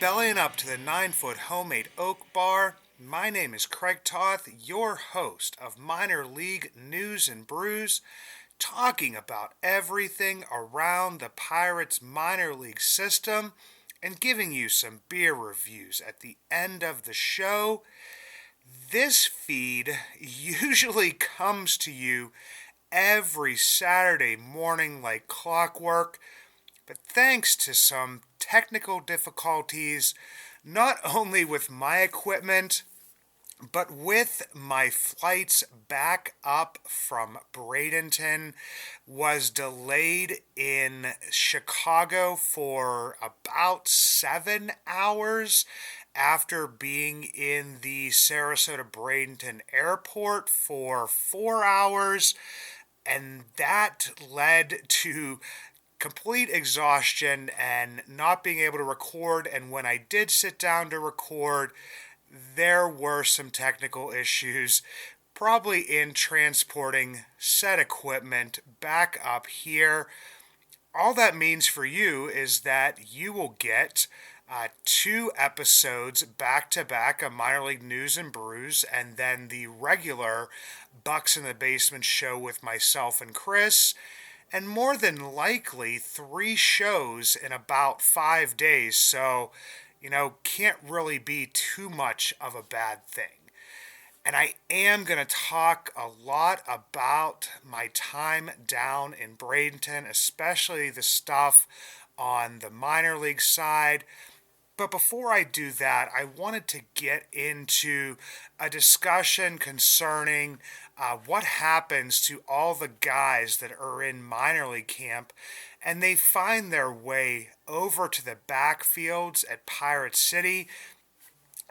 bellying up to the 9-foot homemade oak bar. My name is Craig Toth, your host of Minor League News and Brews, talking about everything around the Pirates minor league system and giving you some beer reviews at the end of the show. This feed usually comes to you every Saturday morning like clockwork, but thanks to some technical difficulties, not only with my equipment, but with my flights back up from Bradenton, was delayed in Chicago for about 7 hours after being in the Sarasota-Bradenton airport for 4 hours, and that led to complete exhaustion and not being able to record. And when I did sit down to record, there were some technical issues, probably in transporting said equipment back up here. All that means for you is that you will get 2 episodes back to back of Minor League News and Brews, and then the regular Bucs in the Basement show with myself and Chris, and more than likely 3 shows in about 5 days. So, can't really be too much of a bad thing. And I am going to talk a lot about my time down in Bradenton, especially the stuff on the minor league side. But before I do that, I wanted to get into a discussion concerning what happens to all the guys that are in minor league camp and they find their way over to the Backfields at Pirate City.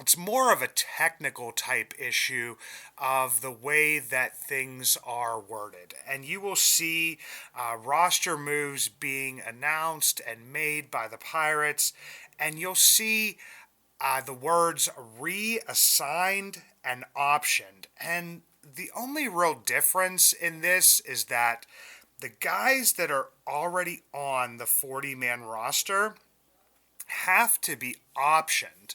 It's more of a technical type issue of the way that things are worded. And you will see roster moves being announced and made by the Pirates. And you'll see the words reassigned and optioned. And the only real difference in this is that the guys that are already on the 40-man roster have to be optioned.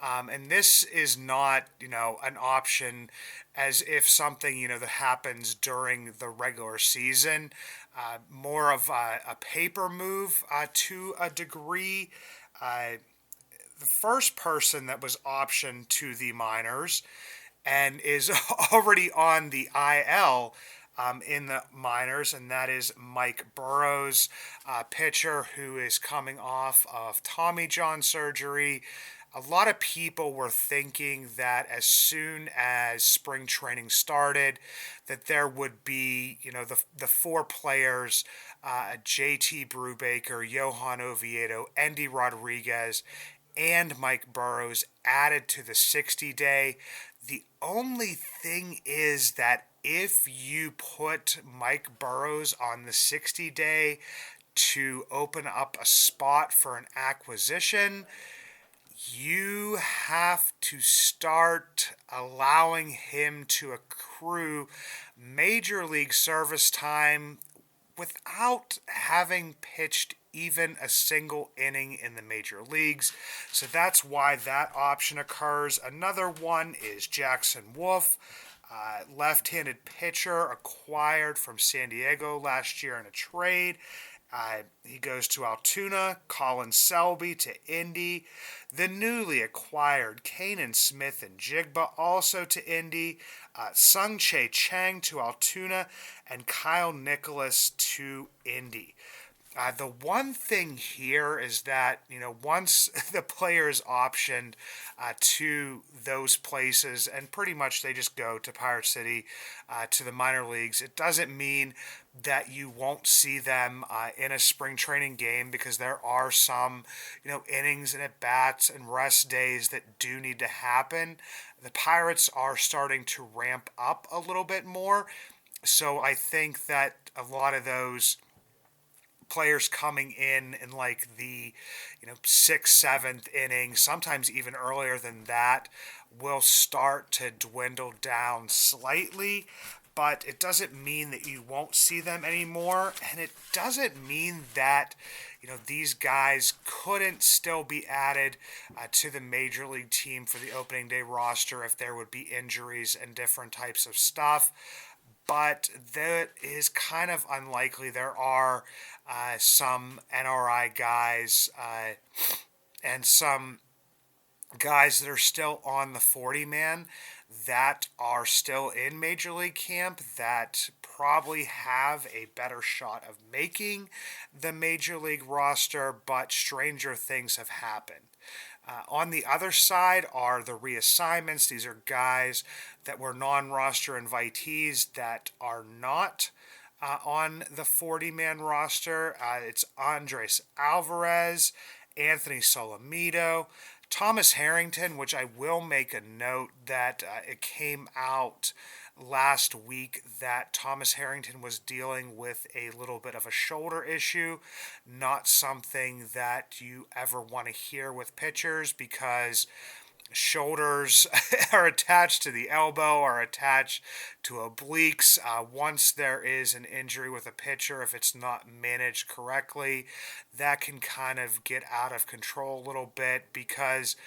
And this is not, an option as if something, that happens during the regular season. More of a paper move to a degree. The first person that was optioned to the minors and is already on the IL in the minors, and that is Mike Burrows, pitcher who is coming off of Tommy John surgery. A lot of people were thinking that as soon as spring training started, that there would be, the 4 players, JT Brubaker, Johan Oviedo, Endy Rodriguez, and Mike Burrows added to the 60-day. The only thing is that if you put Mike Burrows on the 60-day to open up a spot for an acquisition, you have to start allowing him to accrue major league service time without having pitched even a single inning in the major leagues. So that's why that option occurs. Another one is Jackson Wolf, left-handed pitcher acquired from San Diego last year in a trade. He goes to Altoona, Colin Selby to Indy. The newly acquired Kanan Smith and Jigba also to Indy. Sung Chae Chang to Altoona, and Kyle Nicholas to Indy. The one thing here is that, once the player is optioned to those places, and pretty much they just go to Pirate City, to the minor leagues, it doesn't mean that you won't see them in a spring training game, because there are some, innings and at-bats and rest days that do need to happen. The Pirates are starting to ramp up a little bit more, so I think that a lot of those players coming in like the 6th, 7th inning, sometimes even earlier than that, will start to dwindle down slightly. but it doesn't mean that you won't see them anymore, and it doesn't mean that these guys couldn't still be added to the major league team for the opening day roster if there would be injuries and different types of stuff. But that is kind of unlikely. There are some NRI guys and some guys that are still on the 40 man that are still in Major League camp that probably have a better shot of making the Major League roster, but stranger things have happened. On the other side are the reassignments. These are guys that were non-roster invitees that are not on the 40-man roster. It's Andres Alvarez, Anthony Solomito, Thomas Harrington, which I will make a note that it came out last week that Thomas Harrington was dealing with a little bit of a shoulder issue. Not something that you ever want to hear with pitchers because shoulders are attached to the elbow, are attached to obliques. Once there is an injury with a pitcher, if it's not managed correctly, that can kind of get out of control a little bit because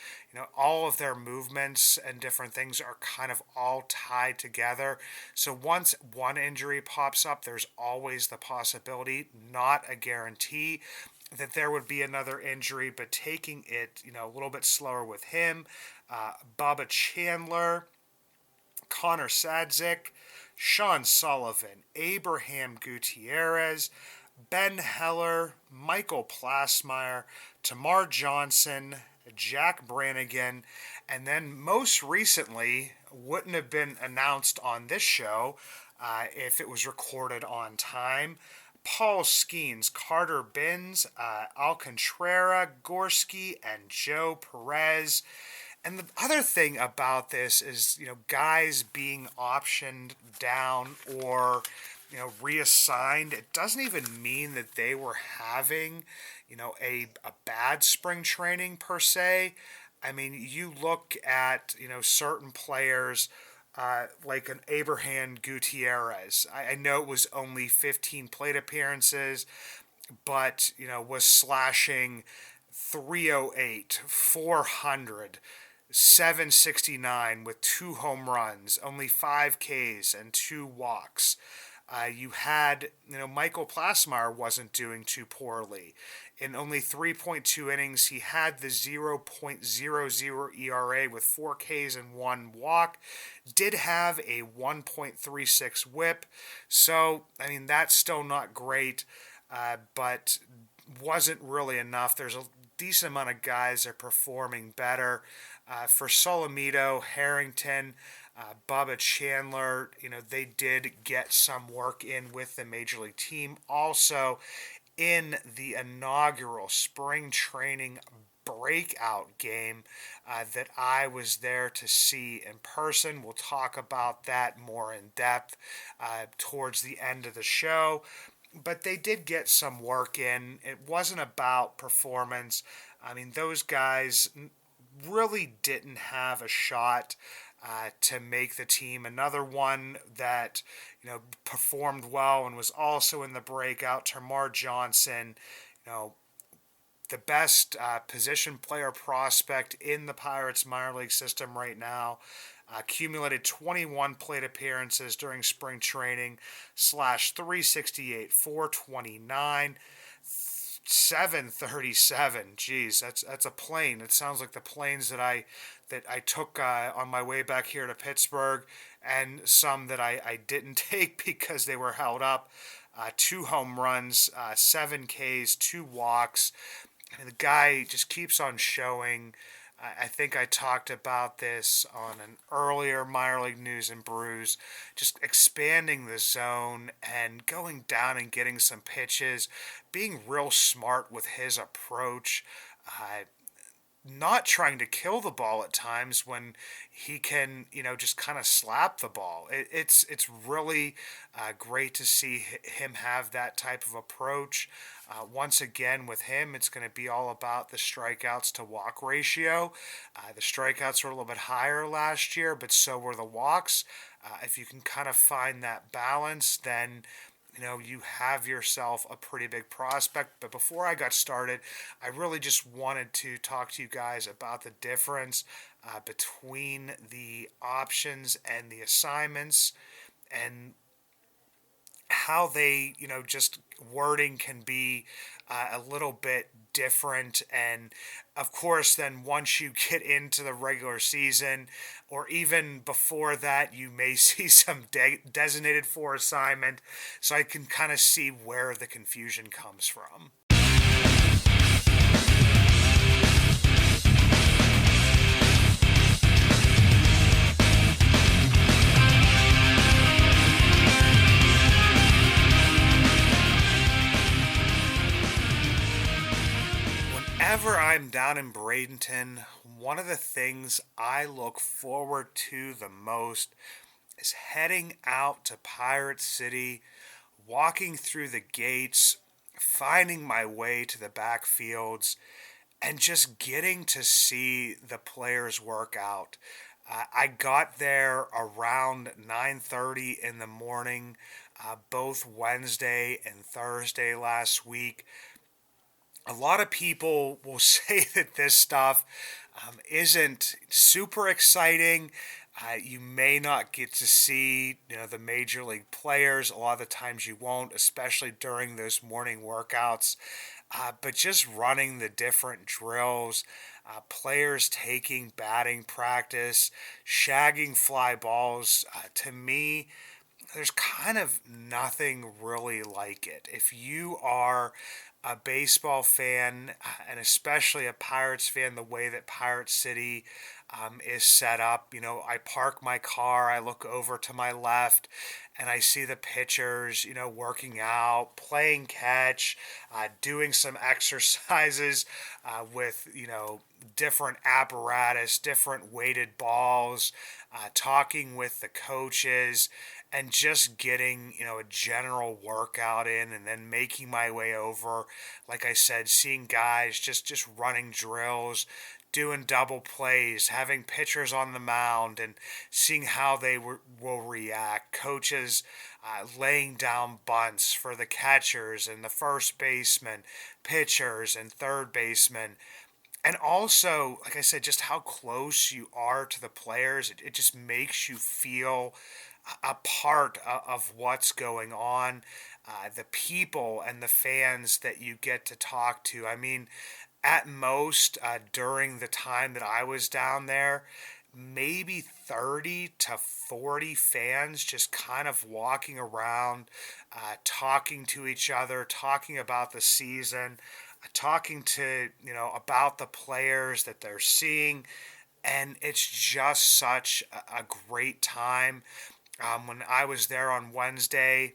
all of their movements and different things are kind of all tied together. So once one injury pops up, there's always the possibility, not a guarantee, that there would be another injury, but taking it, a little bit slower with him. Bubba Chandler, Connor Sadzik, Sean Sullivan, Abraham Gutierrez, Ben Heller, Michael Plasmeyer, Tamar Johnson, Jack Brannigan, and then most recently, wouldn't have been announced on this show if it was recorded on time, Paul Skeens, Carter Binns, Alcantara, Gorski, and Joe Perez. And the other thing about this is, guys being optioned down or, reassigned, it doesn't even mean that they were having, a bad spring training per se. I mean, you look at, certain players like an Abraham Gutierrez. I know it was only 15 plate appearances, but, was slashing 308, 400, 769 with 2 home runs, only 5 Ks and 2 walks. You had, Michael Plasmeyer wasn't doing too poorly. In only 3.2 innings, he had the 0.00 ERA with 4 Ks and 1 walk. Did have a 1.36 whip. So, that's still not great, but wasn't really enough. There's a decent amount of guys that are performing better. For Solomito, Harrington, Bubba Chandler, they did get some work in with the Major League team. Also, in the inaugural spring training breakout game that I was there to see in person. We'll talk about that more in depth towards the end of the show. But they did get some work in. It wasn't about performance. Those guys really didn't have a shot to make the team. Another one that performed well and was also in the breakout, Tamar Johnson, the best position player prospect in the Pirates minor league system right now. Accumulated 21 plate appearances during spring training, slash 368, 429, 737. Geez, that's a plane. It sounds like the planes that I took on my way back here to Pittsburgh, and some that I didn't take because they were held up. 2 home runs, 7 Ks, 2 walks. The guy just keeps on showing. I think I talked about this on an earlier minor league news and brews, just expanding the zone and going down and getting some pitches, being real smart with his approach, not trying to kill the ball at times when he can, just kind of slap the ball. It's really great to see him have that type of approach. Once again, with him, it's going to be all about the strikeouts to walk ratio. The strikeouts were a little bit higher last year, but so were the walks. If you can kind of find that balance, then you have yourself a pretty big prospect. But before I got started, I really just wanted to talk to you guys about the difference between the options and the assignments, and how they, just wording can be a little bit different. And of course, then once you get into the regular season, or even before that, you may see some designated for assignment. So I can kind of see where the confusion comes from. Whenever I'm down in Bradenton, one of the things I look forward to the most is heading out to Pirate City, walking through the gates, finding my way to the backfields, and just getting to see the players work out. I got there around 9:30 in the morning, both Wednesday and Thursday last week. A lot of people will say that this stuff isn't super exciting. You may not get to see, the major league players. A lot of the times you won't, especially during those morning workouts. But just running the different drills, players taking batting practice, shagging fly balls. To me, there's kind of nothing really like it. If you are a baseball fan, and especially a Pirates fan, the way that Pirate City is set up, I park my car, I look over to my left, and I see the pitchers, working out, playing catch, doing some exercises with, different apparatus, different weighted balls, talking with the coaches, and just getting, a general workout in, and then making my way over, like I said, seeing guys just running drills, doing double plays, having pitchers on the mound, and seeing how they will react. Coaches laying down bunts for the catchers and the first baseman, pitchers and third baseman. And also, like I said, just how close you are to the players. It just makes you feel a part of what's going on. The people and the fans that you get to talk to. I mean, at most, during the time that I was down there, maybe 30 to 40 fans just kind of walking around, talking to each other, talking about the season, talking to, about the players that they're seeing. And it's just such a great time. When I was there on Wednesday,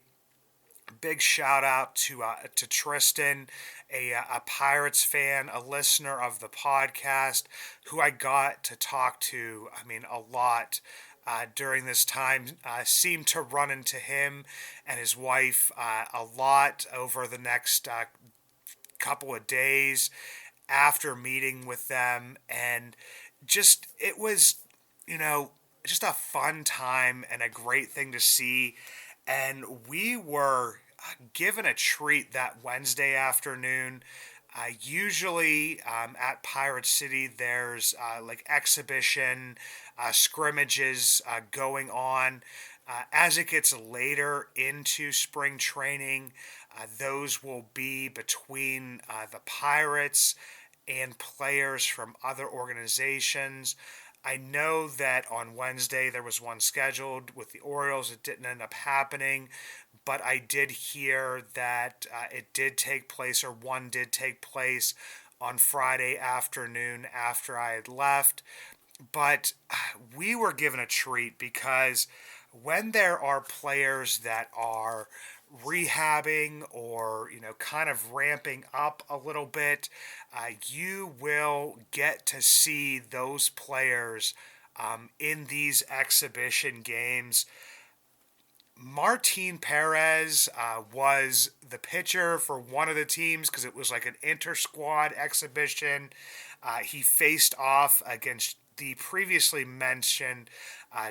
big shout out to Tristan, a Pirates fan, a listener of the podcast, who I got to talk to, I mean, a lot during this time. Seemed to run into him and his wife a lot over the next couple of days after meeting with them. And just, it was, just a fun time and a great thing to see. And we were given a treat that Wednesday afternoon. Usually at Pirate City, there's like exhibition scrimmages going on. As it gets later into spring training, those will be between the Pirates and players from other organizations. I know that on Wednesday there was one scheduled with the Orioles. It didn't end up happening, but I did hear that it did take place, or one did take place, on Friday afternoon after I had left. But we were given a treat, because when there are players that are rehabbing or kind of ramping up a little bit, you will get to see those players in these exhibition games. Martin Perez was the pitcher for one of the teams, because it was like an inter-squad exhibition. He faced off against the previously mentioned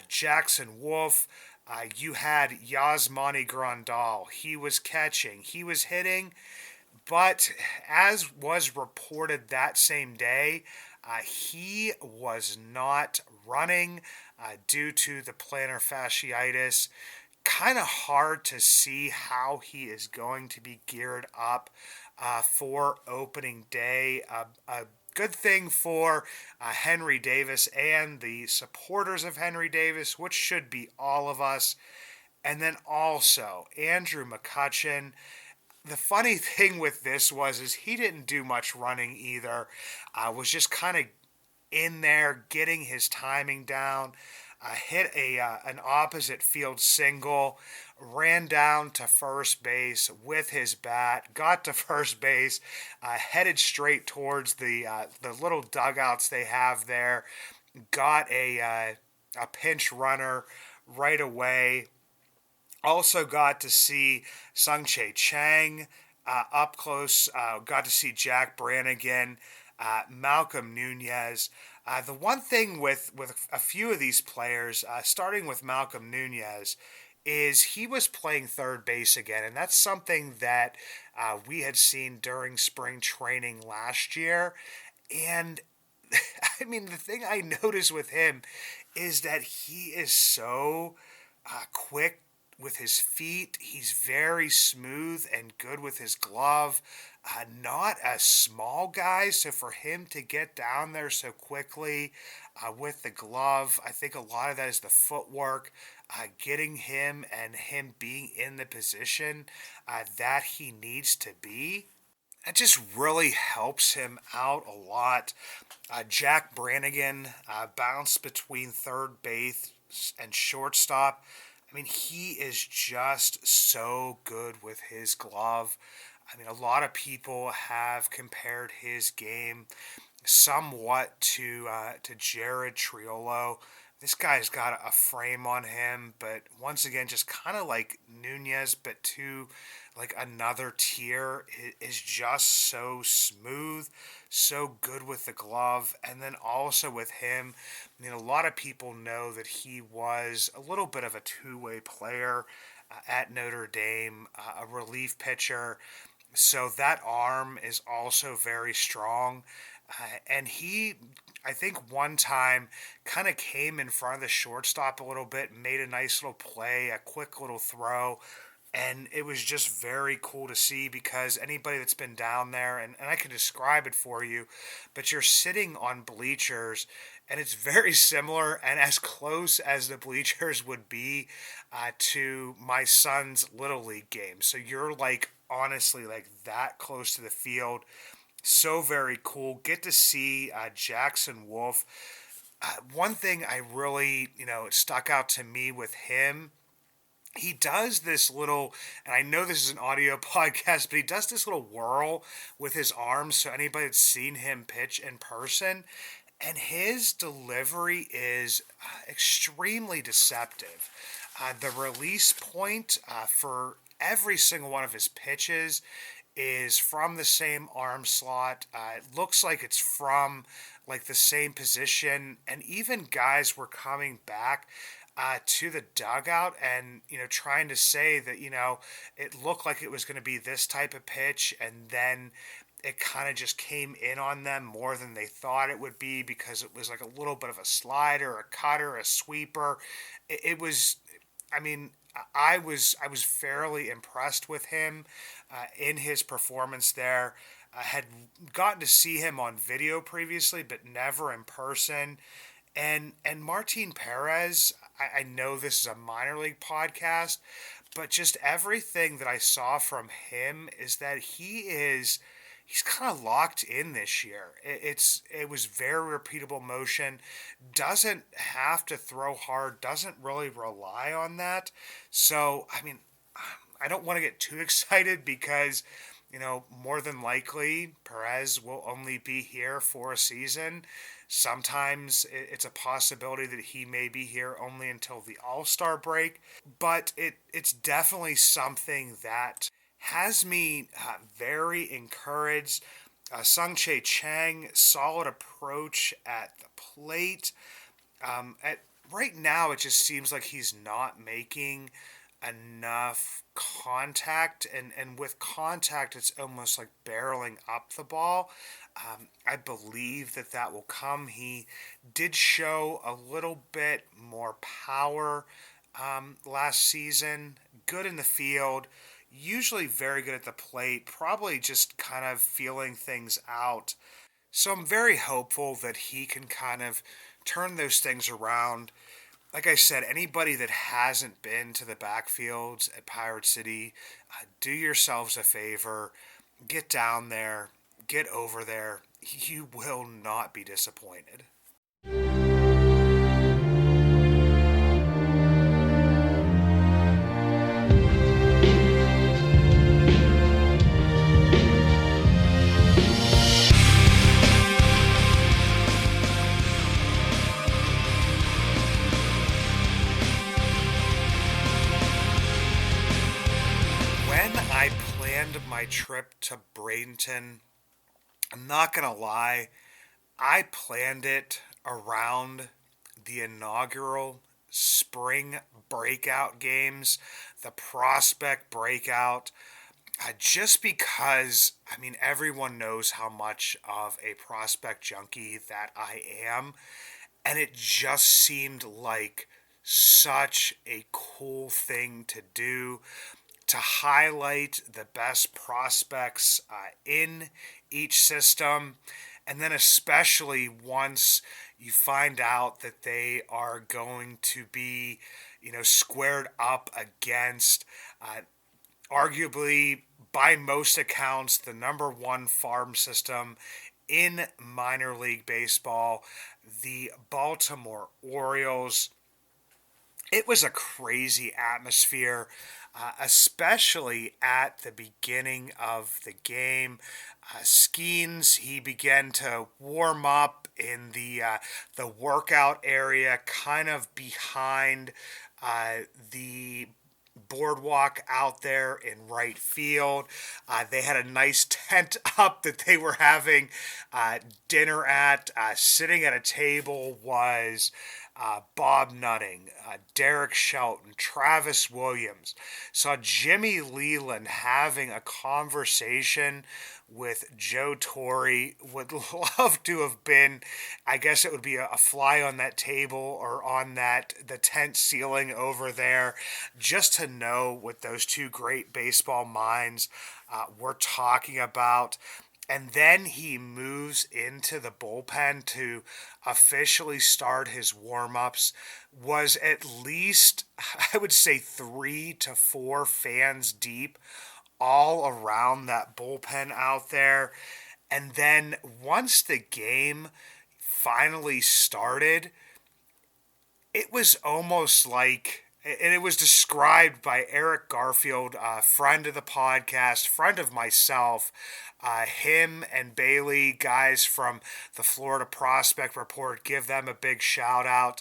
Jackson Wolf. You had Yasmani Grandal. He was catching, he was hitting, but as was reported that same day, he was not running due to the plantar fasciitis. Kind of hard to see how he is going to be geared up for opening day. A good thing for Henry Davis and the supporters of Henry Davis, which should be all of us. And then also Andrew McCutcheon. The funny thing with this was is he didn't do much running either. Was just kind of in there getting his timing down. Hit an opposite field single, ran down to first base with his bat, got to first base, headed straight towards the little dugouts they have there, got a pinch runner right away. Also got to see Sung Chae Chang up close. Got to see Jack Brannigan, Malcolm Nunez. The one thing with a few of these players, starting with Malcolm Nunez, is he was playing third base again, and that's something that we had seen during spring training last year. And I mean, the thing I noticed with him is that he is so quick with his feet. He's very smooth and good with his glove. Not a small guy, so for him to get down there so quickly with the glove, I think a lot of that is the footwork, getting him and him being in the position that he needs to be. It just really helps him out a lot. Jack Brannigan bounced between third base and shortstop. I mean, he is just so good with his glove. I mean, a lot of people have compared his game somewhat to Jared Triolo. This guy's got a frame on him, but once again, just kind of like Nunez, but to like another tier. It is just so smooth, so good with the glove, and then also with him. I mean, a lot of people know that he was a little bit of a two-way player at Notre Dame, a relief pitcher. So that arm is also very strong. And he, I think, one time kind of came in front of the shortstop a little bit, made a nice little play, a quick little throw. And it was just very cool to see because anybody that's been down there, and I can describe it for you, but you're sitting on bleachers, and it's very similar and as close as the bleachers would be to my son's Little League game. So you're like, honestly, like that close to the field. So very cool. Get to see Jackson Wolf. One thing I really, it stuck out to me with him, he does this little, and I know this is an audio podcast, but he does this little whirl with his arms. So anybody that's seen him pitch in person, and his delivery is extremely deceptive. The release point for every single one of his pitches is from the same arm slot. It looks like it's from like the same position, and even guys were coming back to the dugout and trying to say that it looked like it was going to be this type of pitch, and then it kind of just came in on them more than they thought it would be because it was like a little bit of a slider, a cutter, a sweeper. It was, I mean, I was fairly impressed with him in his performance there. I had gotten to see him on video previously, but never in person. And Martin Perez, I know this is a minor league podcast, but just everything that I saw from him is that he's kind of locked in this year. It was very repeatable motion, doesn't have to throw hard, doesn't really rely on that. So, I mean, I don't want to get too excited because, more than likely Perez will only be here for a season. Sometimes it's a possibility that he may be here only until the All-Star break, but it's definitely something that has me very encouraged. Sung-Chae Chang, solid approach at the plate. At right now, it just seems like he's not making enough contact, and with contact, it's almost like barreling up the ball. I believe that will come. He did show a little bit more power last season. Good in the field, usually very good at the plate, probably just kind of feeling things out. So I'm very hopeful that he can kind of turn those things around. Like I said, anybody that hasn't been to the backfields at Pirate City, do yourselves a favor. Get down there. Get over there. You will not be disappointed. When I planned my trip to Bradenton, I'm not going to lie, I planned it around the inaugural spring breakout games, the prospect breakout, just because, I mean, everyone knows how much of a prospect junkie that I am, and it just seemed like such a cool thing to do to highlight the best prospects in each system. And then, especially once you find out that they are going to be, squared up against arguably, by most accounts, the number one farm system in minor league baseball, the Baltimore Orioles. It was a crazy atmosphere, especially at the beginning of the game. Skeens, he began to warm up in the workout area, kind of behind the boardwalk out there in right field. They had a nice tent up that they were having dinner at. Sitting at a table was Bob Nutting, Derek Shelton, Travis Williams. Saw Jimmy Leland having a conversation with Joe Torre. Would love to have been, I guess it would be a fly on that table or on the tent ceiling over there, just to know what those two great baseball minds were talking about. And then he moves into the bullpen to officially start his warm-ups. Was at least, I would say, 3 to 4 fans deep all around that bullpen out there. And then once the game finally started, it was almost like, and it was described by Eric Garfield, a friend of the podcast, friend of myself, him and Bailey, guys from the Florida Prospect Report, give them a big shout out.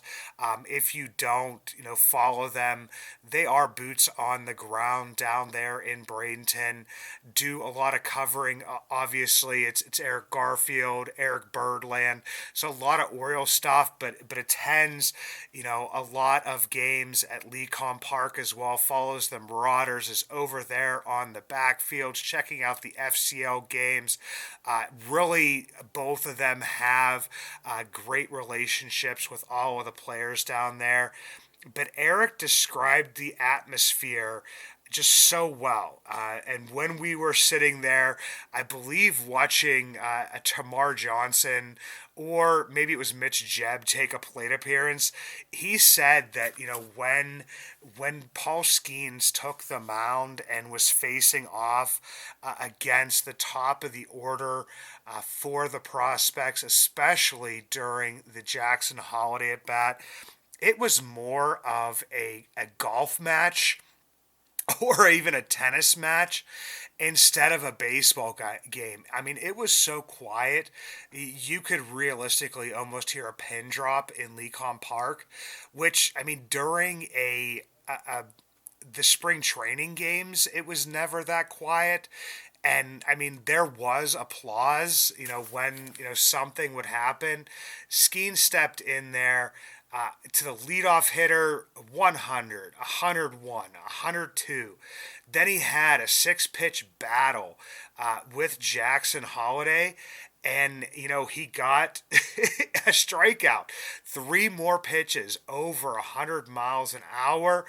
If you don't, follow them. They are boots on the ground down there in Bradenton. Do a lot of covering. Obviously, it's Eric Garfield, Eric Birdland, so a lot of Oriole stuff, but attends, a lot of games at Lecom Park as well. Follows the Marauders, is over there on the backfields, checking out the FCL games. Really, both of them have great relationships with all of the players down there. But Eric described the atmosphere just so well. And when we were sitting there, I believe watching a Tamar Johnson, or maybe it was Mitch Jebb, take a plate appearance, he said that, when Paul Skeens took the mound and was facing off against the top of the order for the prospects, especially during the Jackson Holiday at bat, it was more of a golf match or even a tennis match instead of a baseball game. I mean, it was so quiet, you could realistically almost hear a pin drop in Lecom Park, which, I mean, during the spring training games, it was never that quiet. And I mean, there was applause, when, something would happen. Skeen stepped in there to the leadoff hitter, 100, 101, 102. Then he had a six pitch battle with Jackson Holiday. And, he got a strikeout. Three more pitches over 100 miles an hour.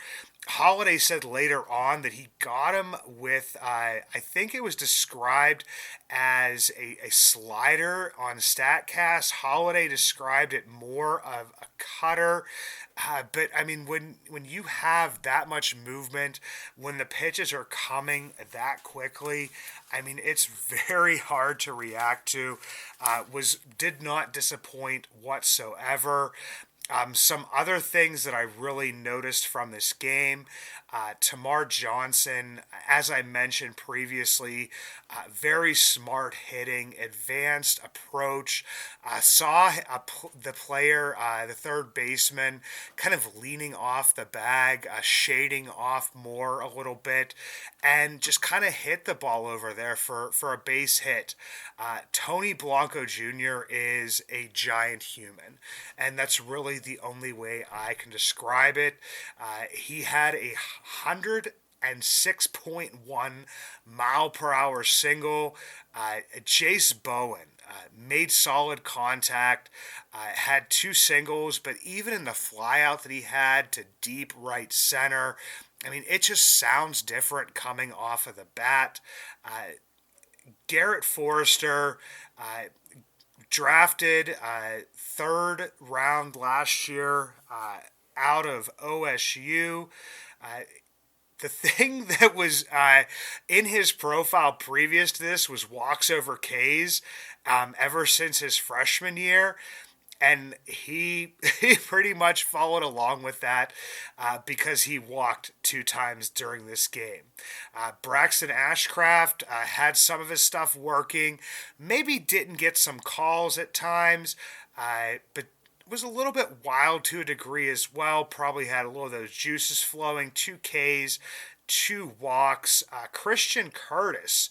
Holiday said later on that he got him with, I think it was described as a slider on StatCast. Holiday described it more of a cutter. But I mean, when you have that much movement, when the pitches are coming that quickly, I mean, it's very hard to react to. Did not disappoint whatsoever. Some other things that I really noticed from this game, Tamar Johnson, as I mentioned previously, very smart hitting, advanced approach. Saw the player, the third baseman, kind of leaning off the bag, shading off more a little bit, and just kind of hit the ball over there for a base hit. Tony Blanco Jr. is a giant human, and that's really the only way I can describe it. He had a 106.1 mile per hour single. Jace Bowen made solid contact, had two singles, but even in the flyout that he had to deep right center, I mean, it just sounds different coming off of the bat. Garrett Forrester, drafted third round last year out of OSU. The thing that was in his profile previous to this was walks over Ks ever since his freshman year. And he pretty much followed along with that because he walked two times during this game. Braxton Ashcraft had some of his stuff working, maybe didn't get some calls at times, but was a little bit wild to a degree as well. Probably had a little of those juices flowing. 2 Ks, 2 walks. Christian Curtis,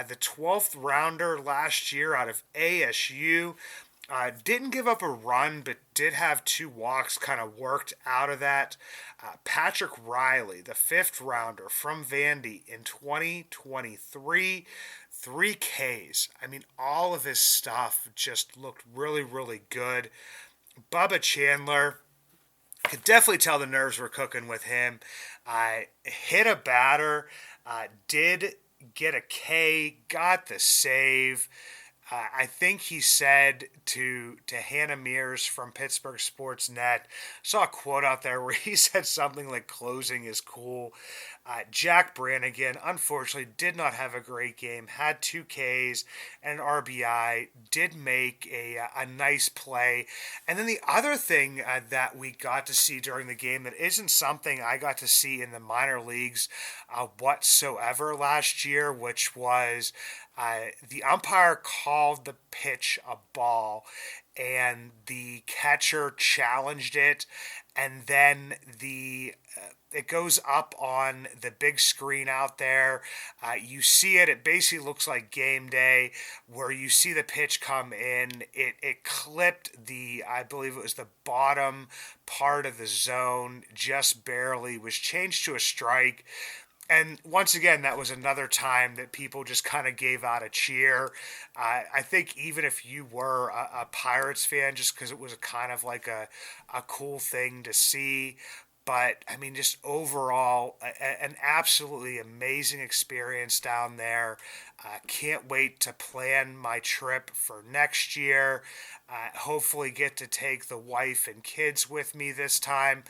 the 12th rounder last year out of ASU. Didn't give up a run, but did have 2 walks kind of worked out of that. Patrick Riley, the 5th rounder from Vandy in 2023, 3 Ks. I mean, all of his stuff just looked really, really good. Bubba Chandler, could definitely tell the nerves were cooking with him. Hit a batter, did get a K, got the save. I think he said to Hannah Mears from Pittsburgh Sports Net, saw a quote out there where he said something like closing is cool. Jack Brannigan, unfortunately, did not have a great game, had 2 Ks and an RBI, did make a nice play. And then the other thing that we got to see during the game that isn't something I got to see in the minor leagues whatsoever last year, which was the umpire called the pitch a ball, and the catcher challenged it, and then it goes up on the big screen out there. You see it. It basically looks like game day, where you see the pitch come in. It clipped I believe it was the bottom part of the zone, just barely, was changed to a strike. And once again, that was another time that people just kind of gave out a cheer. I think even if you were a Pirates fan, just because it was kind of like a cool thing to see. But, I mean, just overall, an absolutely amazing experience down there. Can't wait to plan my trip for next year. Hopefully get to take the wife and kids with me this time.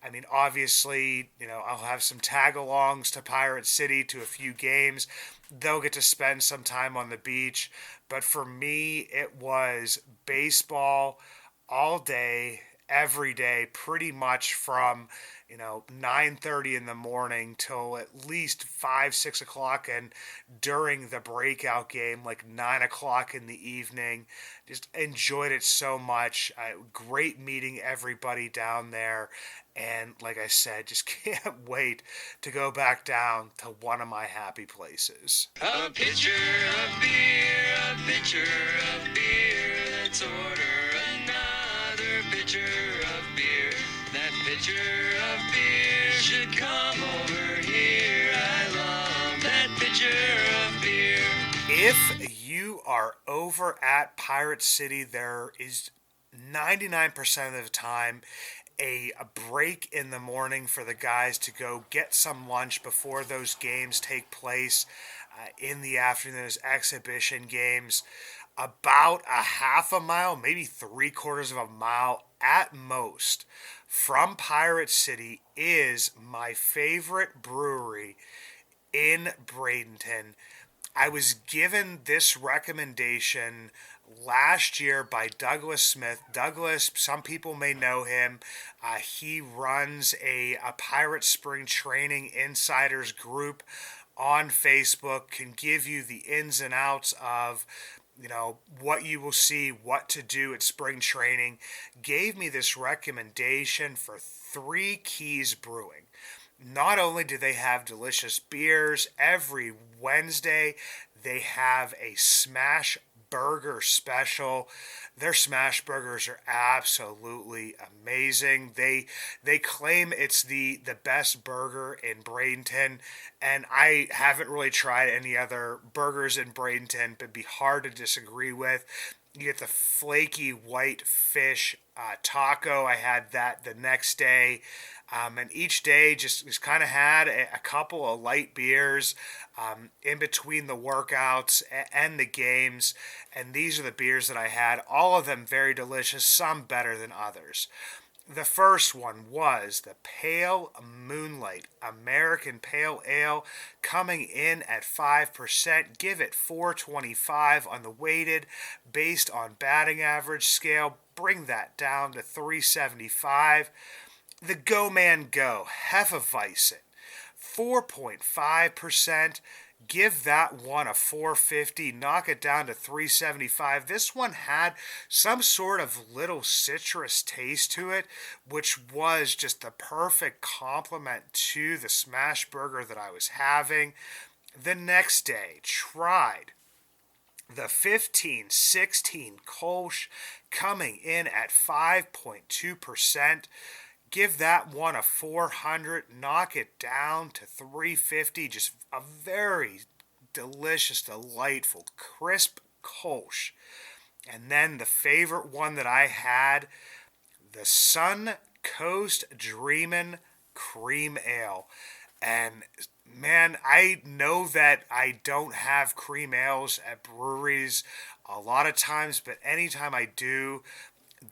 I mean, obviously, I'll have some tag-alongs to Pirate City to a few games. They'll get to spend some time on the beach. But for me, it was baseball all day, every day, pretty much from 9:30 in the morning till at least 5, 6 o'clock, and during the breakout game, like 9 o'clock in the evening. Just enjoyed it so much. Great meeting everybody down there. And like I said, just can't wait to go back down to one of my happy places. A pitcher of beer, a pitcher of beer. Let's order another pitcher of beer. That pitcher of beer should come over here. I love that pitcher of beer. If you are over at Pirate City, there is 99% of the time a break in the morning for the guys to go get some lunch before those games take place in the afternoon, those exhibition games. About a half a mile, maybe 3/4 of a mile at most from Pirate City is my favorite brewery in Bradenton. I was given this recommendation last year by Douglas Smith. Douglas, some people may know him. He runs a Pirate Spring Training Insiders group on Facebook, can give you the ins and outs of what you will see, what to do at spring training. Gave me this recommendation for Three Keys Brewing. Not only do they have delicious beers, every Wednesday they have a smash burger special. Their smash burgers are absolutely amazing. They claim it's the best burger in Bradenton, and I haven't really tried any other burgers in Bradenton, but it'd be hard to disagree with. You get the flaky white fish taco. I had that the next day. And each day just kind of had a couple of light beers in between the workouts and the games. And these are the beers that I had. All of them very delicious, some better than others. The first one was the Pale Moonlight American Pale Ale, coming in at 5%. Give it 4.25 on the weighted based on batting average scale. Bring that down to 3.75. The Go Man Go Hefeweizen, 4.5%. Give that one a 450, knock it down to 375. This one had some sort of little citrus taste to it, which was just the perfect complement to the smash burger that I was having. The next day, tried the 15-16 Kolsch, coming in at 5.2%. Give that one a 400, knock it down to 350. Just a very delicious, delightful, crisp Kolsch. And then the favorite one that I had, the Sun Coast Dreamin' Cream Ale. And man, I know that I don't have cream ales at breweries a lot of times, but anytime I do,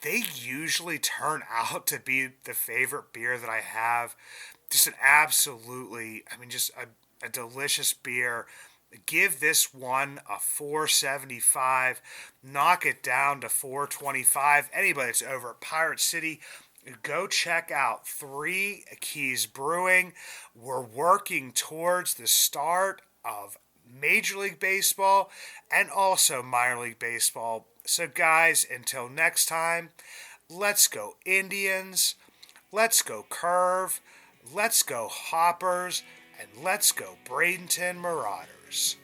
they usually turn out to be the favorite beer that I have. Just an absolutely, just a delicious beer. Give this one a 475, knock it down to 425. Anybody that's over at Pirate City, go check out Three Keys Brewing. We're working towards the start of Major League Baseball and also Minor League Baseball. So guys, until next time, let's go Indians, let's go Curve, let's go Hoppers, and let's go Bradenton Marauders.